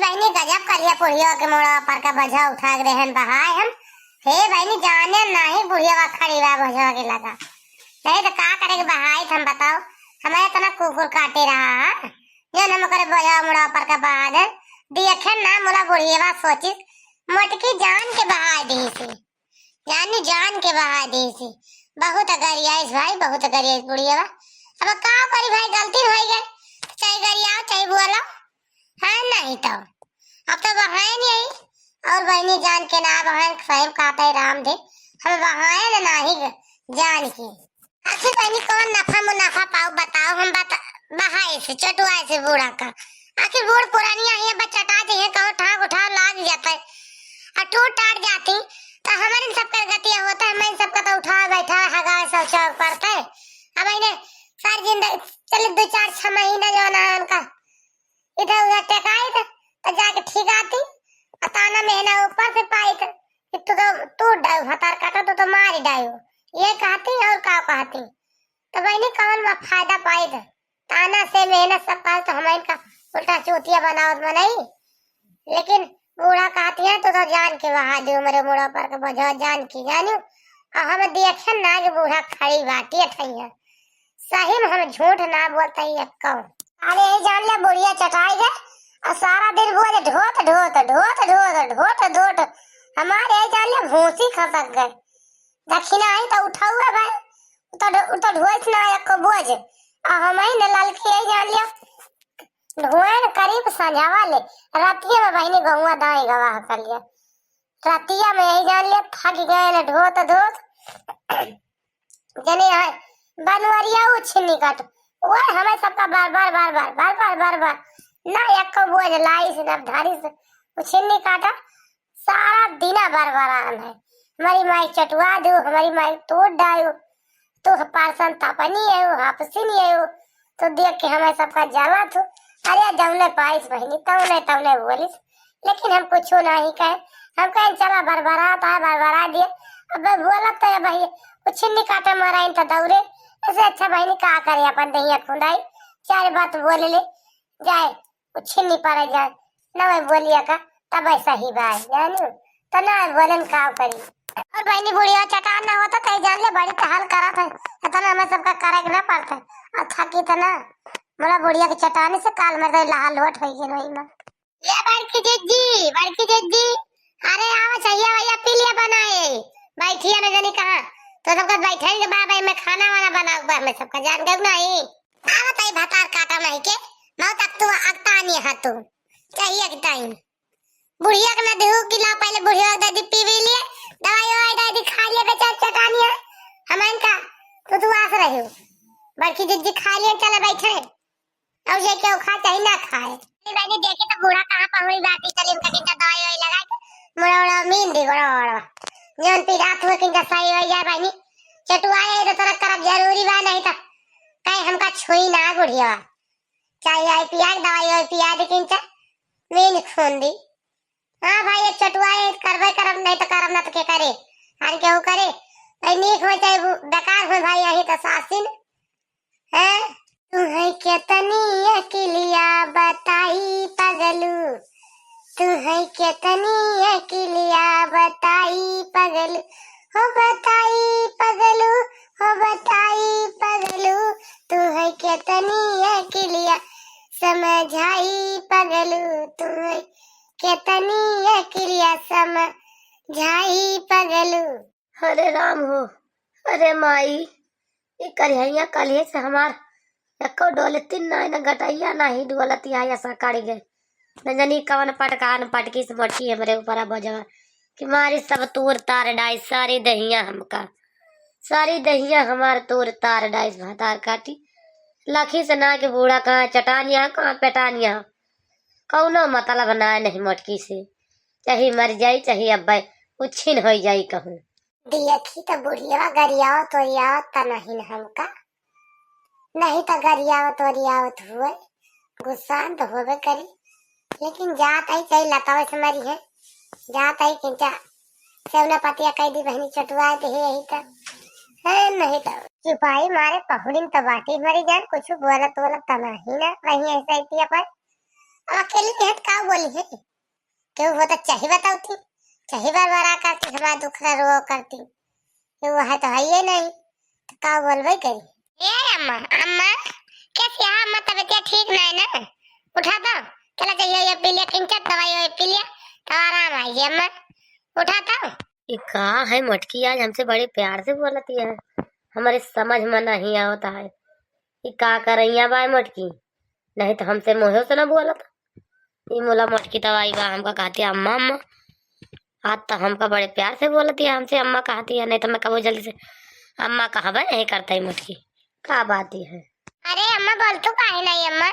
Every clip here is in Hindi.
बहनी गजब कर लिया बुढ़िया के मोड़ा पर का बजा उठा के रहन बहाए हम। हे बहनी जाने नहीं बुढ़िया खड़ी बा बजा के लगा नहीं तो का करे के बहाई हम बताओ। हमारे तना कुकुर काटे रहा ये न करे बजा मोड़ा पर का बाद देखे ना मोला बुढ़िया सोची मोटकी जान के बहा दी सी यानी जान के बहा दी सी। बहुत गरियाइस भाई बहुत गरियाइस बुढ़िया अब का करी भाई गलती हो गई चाहे गरियाओ चाहे बोलो है नहीं तो अब तो बहाए नहीं और बहनी जान के ना बहन स्वयं कहते राम दे हम बहाए ना नहीं जान की। आखिर बहनी कौन नफा मुनाफा पाओ बताओ हम बता बहाए से चटुआए से बूढ़ा का आखिर बूढ़ पुरानिया है बच्चाते हैं कहो ठाक उठा लाग जाता है और टूट टाट जाती तो हमारे सबका गतिया होता है मैं सबका तो उठा बैठा हगा सब चौक पड़ता है। अब इन्हें सारी जिंदगी चले 2-4-6 महीना जो ना उनका इधर उधर टेकाई तो जाके ठीक आती ताना महीना ऊपर से पाई तो टूट डायो हतार काटा तो मार डायो ये कहती और का कहती तो बहनी कौन फायदा पाई ताना से मेहनत सब पाए तो हमारे का उल्टा चूतिया बनाई लेकिन बूढ़ा कहती है तो जान के बहा दो मेरे बूढ़ा पर के बजा जान की जानू और हम देखे ना कि बूढ़ा खड़ी बाटी है सही में हम झूठ ना बोलते ही कौन अरे जान ले बुढ़िया चटाई गए और सारा दिन बोले ढोट ढोट ढोट ढोट ढोट ढोट हमारे जान ले भूसी खसक गए दक्षिणा आई तो उठा हुआ भाई तो ढोच ना एक बोझ और हमारी न ललकी आई जान लिया धुआं करीब संझावा ले रातिया में बहनी गहुआ दाई गवाह कर लिया रातिया में यही जान लिया थक गए ढोत ढोत जने बनवरिया उछनी काट वो हमें सबका बार बार बार बार बार बार बार बार ना एक बोझ लाई से ना धारी से उछनी काटा सारा दिना बार बार आन है हमारी माई चटुआ दो हमारी माई तोड़ डायो तो पार्सन तापनी है वो हापसी नहीं है वो तो देख के हमें सबका जाला थो अरे जमने पाइस बहनी तवने बोलिस लेकिन हम कुछ नहीं कहे हम कहें चला बरबरा दिए अब बोला तो भाई उछनी काटा मारा तो दौड़े ऐसे अच्छा बहनी का करे अपन दहिया खुदाई चार बात बोले ले जाए उछनी पारा जाए न बोलिया का तब ऐसा ही बात जानू तो ना बोलन का करी और बहनी बुढ़िया चटान ना होता तो जान ले बड़ी तो हाल करा था इतना हमें सबका करे ना पड़ता और थकी तो ना मोला बुढ़िया के चटाने से काल मर गई लाल लोट हो गई वही में ये बड़की जज्जी अरे आओ चाहिए भैया पी लिया बनाए बैठिए ना जानी कहां तो सबका बैठेंगे बाबा मैं खाना वाला बनाऊंगा मैं सबका जान गए नहीं आवत आई भतार काटा नहीं के नौ तक तू अगता नहीं है तू चाहिए के टाइम बुढ़िया के ना देहू गिला पहले बुढ़िया दादी पी भी लिए दवाई दादी खा लिए बेचार चटानिया हमें का तो तू आस रहे हो बड़की जज्जी खा लिए चले बैठे अब ये क्यों खा चाहे ना खाए मैंने देखे तो बूढ़ा कहाँ पहुंची बाती चली उनका किंचा दवाई लगा के मोड़ा मीन दी गोड़ा जौन पी रात हुए किंचा सही हो जाए बहनी चटुआए तो तोरा करब जरूरी बा नहीं तो कहीं हमका छुई ना बुढ़िया चाहे आई पिया दवाई पिया दे किंचा मीन खून दी हाँ भाई एक चटुआए करबे करब नहीं तो करब ना तो के करे हर केहू करे नीक हो चाहे बेकार हो भाई यही तो सासिन है तुम्हें कितनी अकेलिया बताई पगलू तुम्हें कितनी अकेलिया बताई पगलू हो बताई पगलू तुम्हें कितनी अकेलिया समझाई पगलू तुम्हें कितनी अकेलिया समझाई पगलू। अरे राम हो अरे माई ये करिया कलिए से हमार एको डोलती ना गटैया ना ही डोलती आई ऐसा काढ़ी गए न जानी कवन पटकान पटकी से मोटी हमरे ऊपर बजवा कि मारी सब तोर तार डाई सारी दहिया हमका सारी दहिया हमार तोर तार डाई भातार काटी लखी से ना के बूढ़ा कहाँ चटानिया कहाँ पेटानिया कौनो मतलब ना नहीं मोटकी से चाहे मर जाई चाहे अब उछिन हो जाई कहूँ देखी तो बुढ़िया गरियाओ तो नहीं हमका नहीं तो गरियावत हुए गुस्सा तो होबे करी लेकिन जात आई चाहे लतावे से मरी है जात आई किंचा सेवना पतिया कह दी बहनी चटुआ दे यही तो है नहीं तो सिपाही मारे पहुड़िन तो बाटी मरी जान कुछ बोलत तो नहीं ना वही ऐसा ही पर अब अकेले नहीं का बोली है क्यों वो तो चाहिए बताओ थी चाहिए बार बार करती हमारा दुख का रो करती वो है तो है ही नहीं तो का बोलबे करी ए अम्मा अम्मा कैसी है अम्मा तबीयत ठीक नहीं ना उठा दो चला चाहिए ये पी लिया किंचक दवाई ये पी लिया तो आराम आएगी अम्मा उठा दो ये कहा है मटकी आज हमसे बड़े प्यार से बोलती है हमारे समझ में नहीं आता है ये का कर रही है बाय मटकी नहीं तो हमसे मोहे से ना बोलत ये मोला मटकी दवाई बा हमका कहती है अम्मा अम्मा आज तो हमका बड़े प्यार से बोलती है हमसे अम्मा कहती है नहीं तो मैं कबो जल्दी से अम्मा कहा नहीं करता है मटकी का बात है। अरे अम्मा बोल तो काहे नहीं अम्मा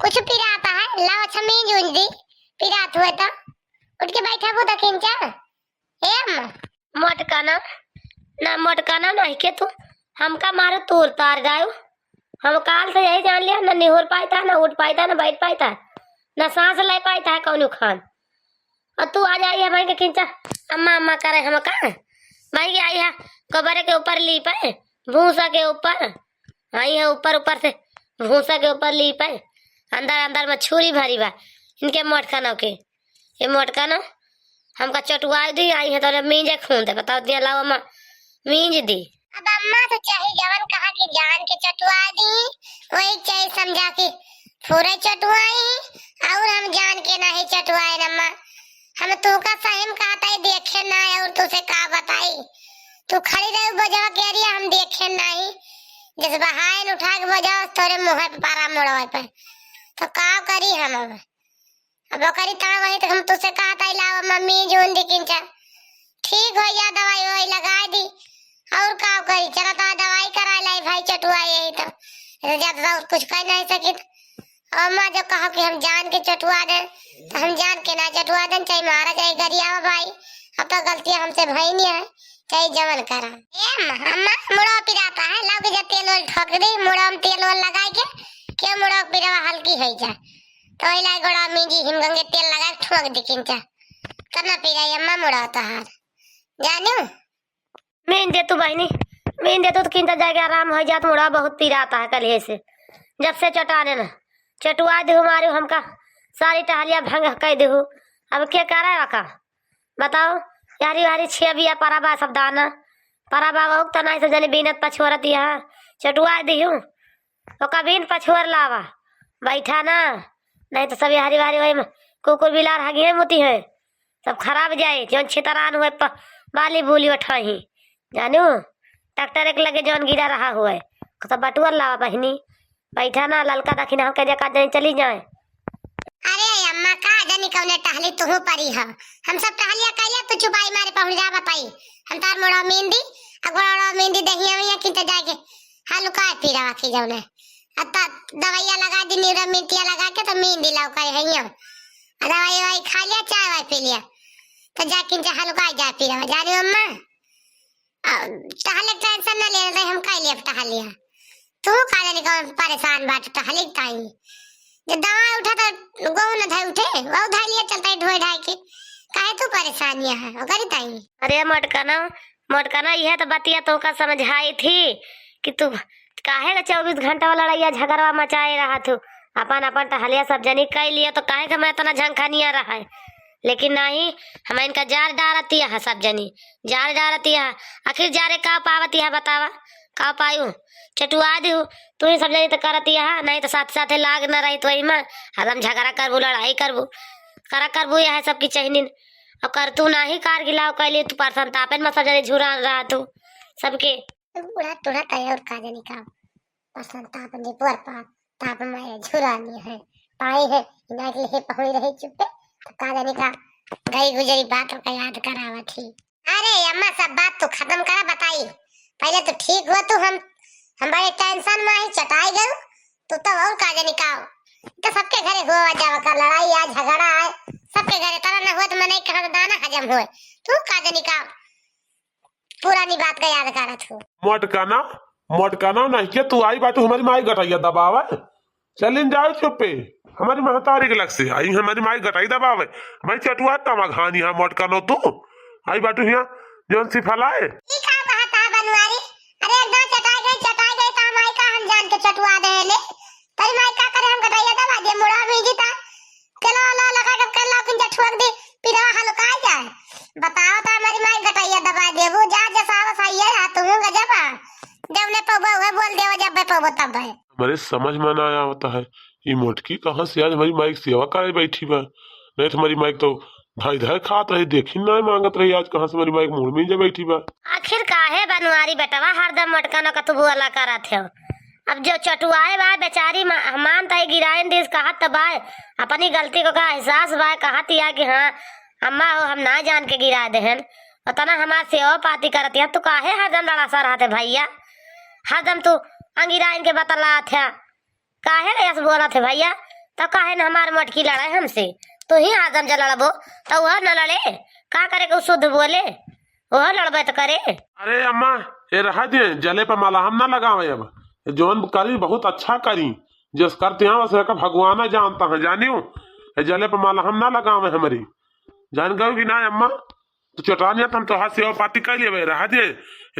कुछ पिराता है लाओ अच्छा मींज उंज दी पिरात हुए तो उठ के बैठा वो दकिंचा ए अम्मा मटकाना नहीं के तू हमका मारो तोड़ तार जायो हम काल से यही जान लिया न निहोर पाता न उठ पाता न बैठ पाता न सांस ले पाता है कौन खान और तू आ जाई है भाई के खिंचा अम्मा अम्मा करे हम का भाई आई है कबरे के ऊपर ली पाए भूसा के ऊपर आई है ऊपर से भूसा के ऊपर ली पाए अंदर में छुरी भरी बा इनके मोटकानों के ये मोटकानो हमका चटुआ दी आई है तो मींजे खून दे बताओ दिया लाओ अम्मा मींज दी अब अम्मा तो चाहे जवन कहा कि जान के चटुआ दी वही चाहे समझा के पूरे चटुआई और हम जान के नहीं चटुआए अम्मा हम तू का सहम कहता है देखे ना और तुझे का बताई तू खड़ी रही बजा के अरिया हम देखे नहीं जिस बहाइन उठा के बजाओ तोरे मुंह पे पारा मोड़वा पे तो का करी हम अब करी ता वही तो हम तुझसे कहता लाओ मम्मी जोन दी किंचा ठीक हो या दवाई वही लगा दी और का करी चला तो दवाई करा लाई भाई चटुआ यही तो ज्यादा कुछ कह नहीं सकी अम्मा जो कहा कि हम जान के चटुआ दे तो हम जान के ना चटुआ दे चाहे मारा चाहे गरिया भाई अब तो गलतियां हमसे भाई नहीं है चाहे जवन करा ए अम्मा मुड़ा पिराता है लाओ के जब तेल वोल ठोक दी मुड़ा में तेल वोल लगा के मुड़ा पिरावा हल्की हो जाए तो इला गोड़ा मीजी हिमगंगे तेल लगा के ठोक दी किंचा करना पिराई अम्मा मुड़ा तो हार जानू मीन दे तू बहनी मीन दे तो किंचा जाके आराम हो जात मुड़ा बहुत पीराता है कल से जब से चटाने ना चटुआ दे मारे हमका सारी टहलिया भंग कह दे अब क्या करे रखा बताओ यारी वारी छेबिया पराबा सब दाना पराबा वो तो नहीं जने बीनत पछोरत यहाँ चटुआ दी हूँ तो कभी पछोर लावा बैठा ना नहीं तो सभी हरी वारी वही कुकुर बिलार हगी मोती है सब खराब जाए जौन छितरान हुए बाली बोली उठाही जानू ट्रैक्टर एक लगे जौन गिरा रहा हुआ है सब बटुअर लावा बहनी बैठा ना ललका दखिन हम कह का जाए चली जाए अरे अम्मा का जानी कौने टहली तू परी है हम सब टहलिया कैले तू चुपाई मारे पहुंच जा पाई हम तार मोड़ा मेहंदी अगोड़ा मेहंदी दहिया में किंत जाके हलुका पीरा की जौने अत्ता दवाइया लगा दी नीरा मिर्चिया लगा के तो मेहंदी लाओ करे हैया दवाई वाई खा लिया चाय वाई पी लिया तो जा किंत हलुका जा पीरा जानी अम्मा टहले टेंशन न ले रहे हम कैले टहलिया तू का जानी कौन परेशान बाट टहली ताई जब दवा उठा तो गो न था उठे वो उठा लिया चलता है ढोई ढाई के काहे तू परेशानियां है और करी ताई अरे मटकाना यह तो बतिया तो का समझाई थी कि तू काहे का 24 घंटा वाला लड़ाइया झगड़वा मचाए रहा तू अपन टहलिया सब जनी कह लिया तो काहे का मैं इतना झंखानिया रहा है लेकिन नहीं हम इनका जार डारती है सब जनी जार डारती है आखिर जारे का पावती है बतावा का पायू चटुआ दी तू ही सब जनी तो करती है नहीं तो साथ साथ लाग न रही तो वही में हम झगड़ा करबू लड़ाई करबू यह सबकी चहनीन अब कर तू नहीं कार गिलाव कैली तू परसन तापन में सब जनी झुरा रहा तू सबके बूढ़ा टूढ़ा तैयार का जानी का परसन तापन जी पर ताप में झुरानी है पाई है इना के लिए पहुंच रही चुप्पे तो का जानी का गई गुजरी बात का याद करावा थी अरे अम्मा सब बात तो खत्म करा बताई पहले तो ठीक हुआ तू हम बड़े टेंशन में ही चटाई गए तो और का जानी का तो सबके घरे हुआ जावा का लड़ाई आ झगड़ा है सबके घरे तरह न हुआ तो मैं नहीं कहा दाना हजम हुए तू का जानी का पुरानी बात का याद करा तू मोटकाना नहीं के तू आई बाटू हमारी माई गटाइया दबावे चलिन जाओ चुप्पे हमारी महतारी के लग से आई हमारी माई गटाई दबावे भाई चटुआ तमा खानी है मोटकानो तू आई बाटू यहाँ जोन सी फलाए ई का कहता बनवारी अरे एकदम चटाई गई का माई का हम जान के चटुआ दे ले तरी माई का करे हम गटाइया दबा दे मुड़ा में जीता चलो अल्लाह लगा के कर ला फिर ठोक दे पिरवा हल्का जाए। बताओ तो हमारी माई गटैया दबा देबू जा जसावा सही है तू गजब जब ने पबो है बोल देव जब पबो तब है। मेरे समझ में ना आया होता है ये मोटकी कहाँ से आज हमारी माइक सेवा करे बैठी बा। नहीं तो हमारी माइक तो धाई धाई खात रही देखी ना मांगत रही आज कहाँ से हमारी माइक मुड़ में जब बैठी बा। आखिर काहे बनवारी बेटवा हरदम मटका न कतबू वाला करत है। अब जो चटुआए बा बेचारी मान तय गिरायन दिस कहत बा अपनी गलती को का एहसास बा कहत या कि हाँ अम्मा हो हम ना जान के गिरा देहन उतना हमार सेवा पाती करत है। तू काहे हरदम लड़ा सा रहते भैया हरदम तू अंगिराइन के बतला थे काहे ऐसे बोला थे भैया तो काहे न हमार मटकी लड़ाए हमसे तो ही हरदम जब लड़बो तो वह न लड़े का करे को शुद्ध बोले वह लड़बे तो करे। अरे अम्मा ये रहा दे जले पर माला हम ना लगावे अब जोन करी बहुत अच्छा करी जिस करते हैं वैसे का भगवान जानता है जानियो जले पर माला हम ना लगावे हमारी जान गए कि ना अम्मा तो चटानिया हम तो हाथ सेवा पाती कर लिए रहा दे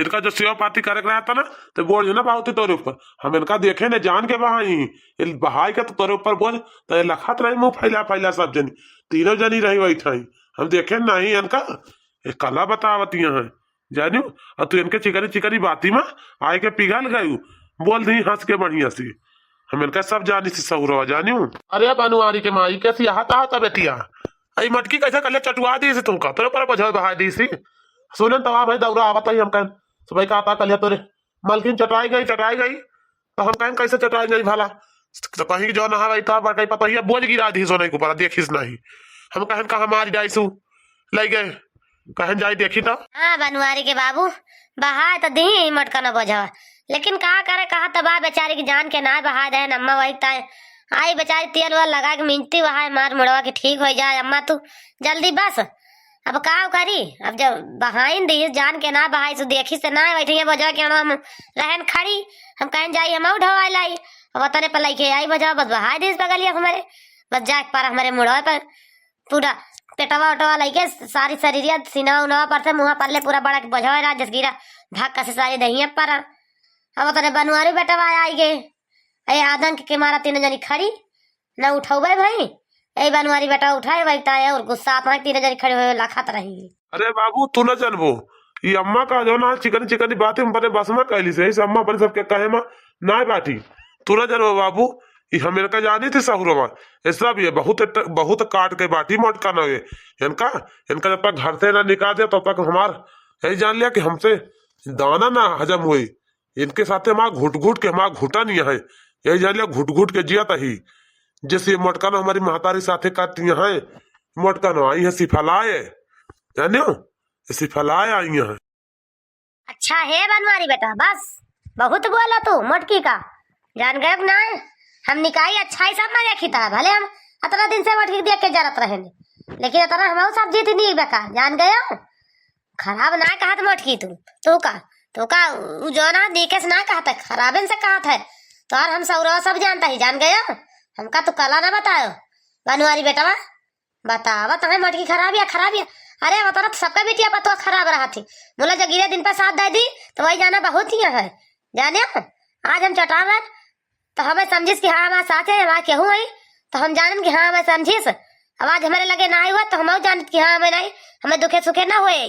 इनका जो सेवा पाती करे रहा था ना तो बोझ ना बहुत तोरे ऊपर हम इनका देखे ना जान के बहाई बहाई का तो तोरे ऊपर बोझ तो लखत रही मुँह फैला फैला सब जनी तीनों जनी रही वही था हम देखे नहीं इनका कला बतावतिया है जानियो और तू इनके चिकनी चिकनी बाती में आए के पिघल गयू बोल दी हंस के बढ़िया सी हम इनका सब जानी सी सहुरवा जानियो। अरे बनुआरी के माई कैसी आता बेटिया आई मटकी कैसे कर चटुआ दी तुमका तेरे ऊपर बजा बहा दी सी सुन तो भाई दौरा आवता ही हम कहें सुबह का आता कल तोरे मलकिन चटाई गई तो हम कहें कैसे चटाई गई भला तो कहीं जो नहा रही था कहीं पता ही बोझ गिरा दी सोने के ऊपर देखिस नहीं हम कहें कहा हमारी डाइसू ले गए कहें जाई देखी तो हाँ बनवारी के बाबू बहाए तो दी मटका न बजावा लेकिन कहा करे कहा तबाह बेचारी की जान के ना बहा दे अम्मा वही ताए आई बेचारी तेल वाल लगा के मिंती वहां मार मुड़वा के ठीक हो जाए अम्मा तू जल्दी बस अब का करी अब जब बहाइन दी जान के ना बहाई सो देखी से ना बैठे बजा के हम रहन खड़ी हम कहें जाई हम ढवाई लाई अब तने पर लेके आई बजा बस बहाई दी बगलिया हमारे बस जाके पर हमारे मुड़वा पर पूरा पेटवा उटवा लेके सारी शरीरिया सीना उनवा पर से मुँह पर ले पूरा बड़ा बजा रहा जस गिरा भाग का से सारी दहिया पर अब तने बनवारी बेटवा आई गए अरे आदन के मारा तीन जनी खड़ी न उठौबे भाई ए बनवारी बेटा उठाए बैठता है और गुस्सा आता है तीन जनी खड़े हुए लाखत रही। अरे बाबू तू न जानबो ये अम्मा का जो ना चिकनी चिकनी बातें हम बस में कहली से इस अम्मा पर सबके कहे में ना बाटी तू न जानबो बाबू ये हम इनका जानी थी सहुरवा ऐसा भी है बहुत काट के बाटी मोटका न हुए इनका जब तक घर से ना निकाल दे तब तक हमार यही जान लिया कि हमसे दाना ना हजम हुई इनके साथ हमारा घुट घुट के हमारा घुटा नहीं है यही जान लिया घुट घुट के जिया ही जैसे ये मोटकानो हमारी महतारी साथे काटती है मोटकानो आई है सिफलाए जानियो सिफलाए आई है। अच्छा है बनवारी बेटा बस बहुत बोला तू मोटकी का जान गए ना हम निकाई अच्छा ही सब में देखी था भले हम इतना दिन से मोटकी देख के जरत रहे लेकिन इतना हम सब्जी थी नहीं बेकार जान गया खराब ना कहा मोटकी तू का जो ना देखे से ना कहा खराब से कहा था तो और हम सौरव सब जानता ही जान गया हमका तो कला ना बताओ बनवारी बेटा बतावा तुम्हें मटकी खराब है अरे बता सबका बेटिया पतो खराब रहा थी बोला जो गिरे दिन पर साथ दे दी तो वही जाना बहुत ही है जाने आज हम चटावे तो हमें समझिस कि हाँ हमारे साथ है हमारे केहू है तो हम जानन कि हाँ हमें समझिस आवाज हमारे लगे ना हुआ तो हम जानत कि हाँ हमें नहीं हमें दुखे सुखे ना हुए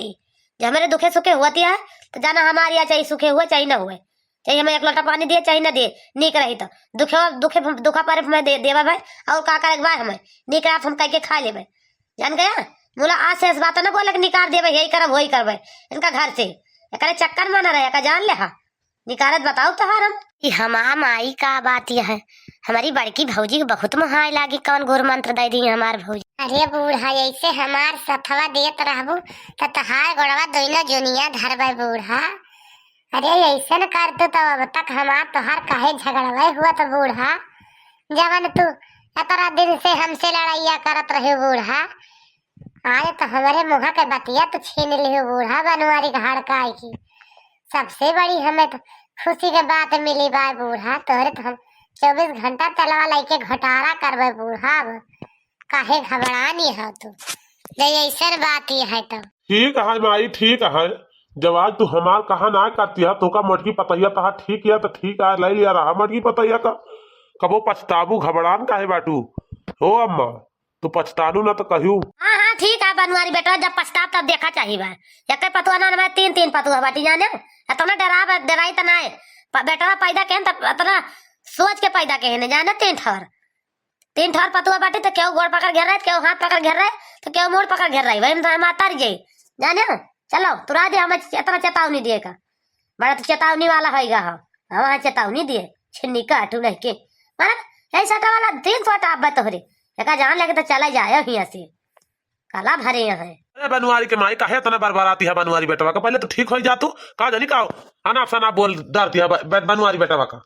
जब हमारे दुखे सुखे हुआ है तो जाना हमारे यहाँ चाहे सुखे हुए चाहे ना हुए चाहे हमें एक लोटा पानी दिए चाहे ना दिए नीक रही तो दुखा पारे हमें देवा भाई और का करे भाई हमें नीक रहा हम कह के खा ले जान गया बोला आज से इस बात ना बोला निकाल दे यही करब वही करब इनका घर से करे चक्कर माना रहे जान ले हाँ निकारत बताओ तो हमार माई का बात यह है हमारी बड़की भौजी को बहुत मुहाई लागी कौन गुरु मंत्र दे दी हमार भौजी। अरे बूढ़ा ऐसे हमार सथवा देत रहबू तो तहार गोड़वा दोनों जुनिया धरबे बूढ़ा। अरे ऐसे न कर तू तो अब तक हमार तोहार काहे झगड़वा हुआ तो बूढ़ा जवन तू इतना दिन से हमसे लड़ाइया करत रहे बूढ़ा आज तो हमारे मुँह के बतिया तो छीन लियो बूढ़ा बनवारी घाड़ का की सबसे बड़ी हमें तो खुशी के बात मिली बा बूढ़ा तोहरे तो हम 24 घंटा तलवा लेके घटारा करबे बूढ़ा काहे घबरानी है तू ऐसा बात ही है तो ठीक है माई ठीक है जब आज तू हमार कहा ना करती है तो का मटकी पतैया तहा ठीक है तो ठीक है ले लिया रहा मटकी पतैया का कबो पछताबू घबरान काहे बाटू हो अम्मा तू पछतानू ना तो कहू। हाँ हाँ ठीक है बनवारी बेटा, जब पछताप तब देखा चाहिए बा। एक पतुआ ना मैं तीन पतुआ बाटी जाने इतना डराई तना है बेटा पैदा के इतना सोच के पैदा के है जाने तीन ठर पतुआ बाटी तो क्यों गोड़ पकड़ घेर रहे, क्यों हाथ पकड़ घेर रहे, तो क्यों मोड़ पकड़ घेर रही, वही तो माता रही जाई जाने। चलो तुरा दे हमें इतना चेतावनी दिए का, बड़ा तो चेतावनी वाला होगा। हम चेतावनी दिए छिन्नी काटू नहीं के माना यही सटा वाला 300 आप बतोरे एक जान लेके तो चला जाए यहाँ से काला भरे यहाँ। अरे बनवारी के माई काहे इतना बार आती है बनवारी बेटवा का, पहले तो ठीक हो जा तू का जानी का अनाप शनाप बोल डरती है बनवारी बेटवा का।